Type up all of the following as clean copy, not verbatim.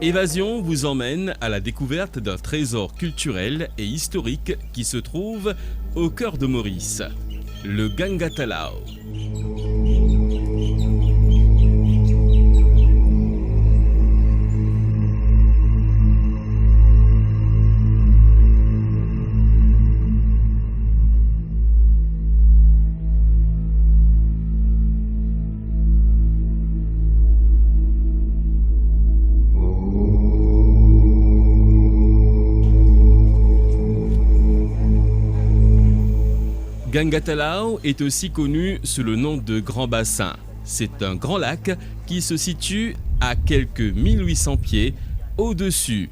Évasion vous emmène à la découverte d'un trésor culturel et historique qui se trouve au cœur de Maurice, le Gangatalao. Gangatalao est aussi connu sous le nom de Grand Bassin. C'est un grand lac qui se situe à quelques 1800 pieds au-dessus.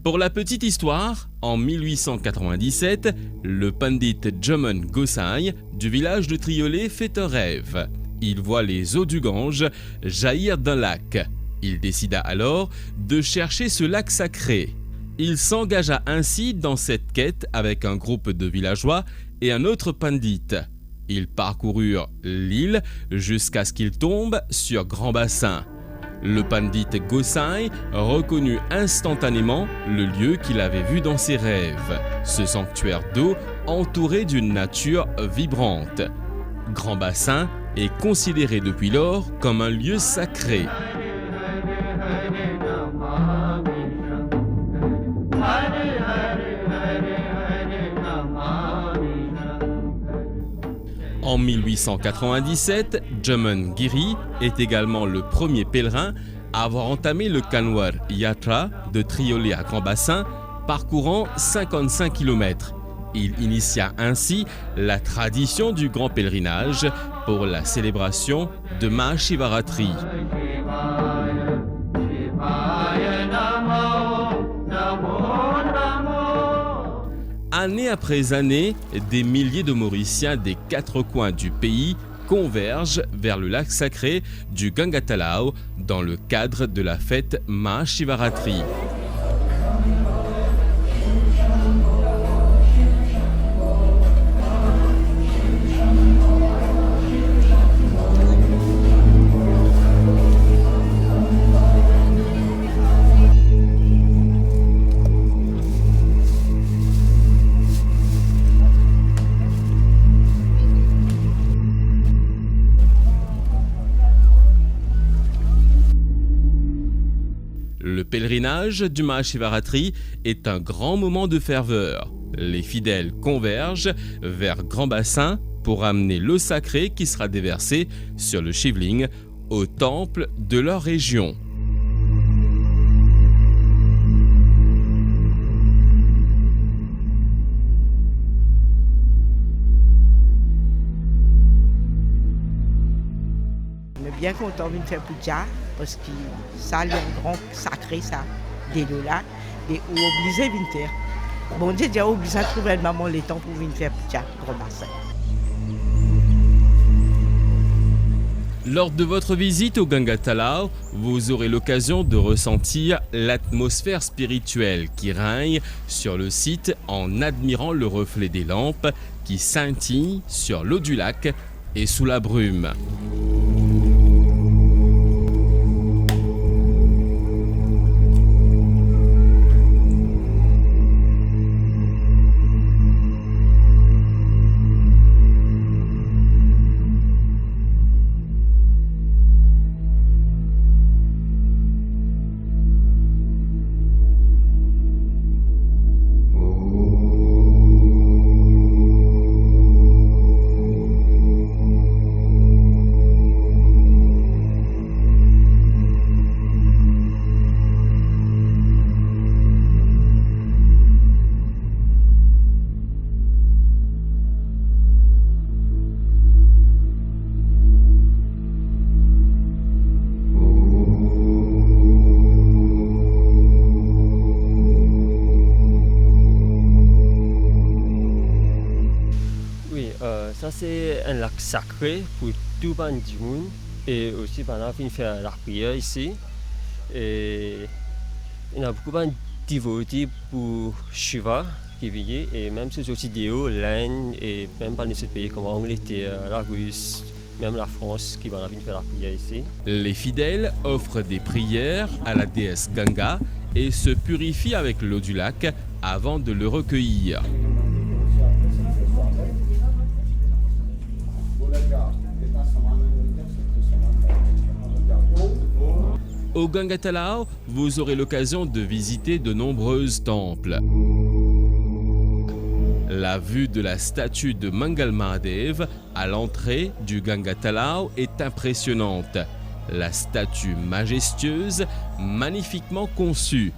Pour la petite histoire, en 1897, le pandit Jaman Gosai du village de Triolet fait un rêve. Il voit les eaux du Gange jaillir d'un lac. Il décida alors de chercher ce lac sacré. Il s'engagea ainsi dans cette quête avec un groupe de villageois et un autre pandit. Ils parcoururent l'île jusqu'à ce qu'ils tombent sur Grand Bassin. Le pandit Gosai reconnut instantanément le lieu qu'il avait vu dans ses rêves, ce sanctuaire d'eau entouré d'une nature vibrante. Grand Bassin est considéré depuis lors comme un lieu sacré. En 1897, Jaman Giri est également le premier pèlerin à avoir entamé le Kanwar Yatra de Triolet à Grand Bassin, parcourant 55 km. Il initia ainsi la tradition du grand pèlerinage pour la célébration de Mahashivaratri. Année après année, des milliers de Mauriciens des quatre coins du pays convergent vers le lac sacré du Gangatalao dans le cadre de la fête Mahashivaratri. Le pèlerinage du Mahashivaratri est un grand moment de ferveur. Les fidèles convergent vers Grand Bassin pour amener l'eau sacrée qui sera déversée sur le Shivling au temple de leur région. On est bien content de faire puja parce que ça a un grand sacré ça des là et on obligé de faire. Bon Dieu déjà obligé de trouver maman le temps pour venir faire puja Grand Bassin. Lors de votre visite au Gangatalao, vous aurez l'occasion de ressentir l'atmosphère spirituelle qui règne sur le site en admirant le reflet des lampes qui scintillent sur l'eau du lac et sous la brume. c'est un lac sacré pour tout le monde. Et aussi, pendant qu'on fait la prière ici, et il y a beaucoup de dévotés pour Shiva qui vivent, et même ces aussi déos, l'Inde, et même dans ces pays comme l'Angleterre, la Russie, même la France qui vont venir faire la prière ici. Les fidèles offrent des prières à la déesse Ganga et se purifient avec l'eau du lac avant de le recueillir. Au Ganga Talao, vous aurez l'occasion de visiter de nombreux temples. La vue de la statue de Mangal Mahadev à l'entrée du Ganga Talao est impressionnante. La statue majestueuse, magnifiquement conçue.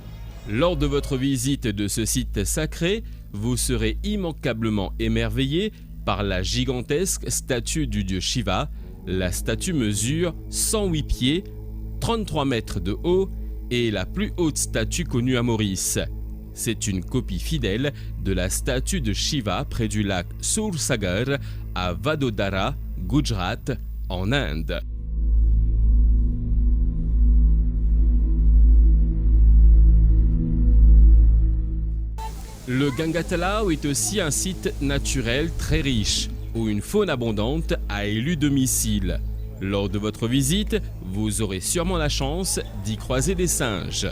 Lors de votre visite de ce site sacré, vous serez immanquablement émerveillé par la gigantesque statue du dieu Shiva. La statue mesure 108 pieds, 33 mètres de haut et la plus haute statue connue à Maurice. C'est une copie fidèle de la statue de Shiva près du lac Sursagar à Vadodara, Gujarat, en Inde. Le Ganga Talao est aussi un site naturel très riche, où une faune abondante a élu domicile. Lors de votre visite, vous aurez sûrement la chance d'y croiser des singes.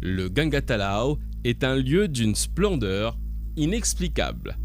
Le Ganga Talao est un lieu d'une splendeur inexplicable.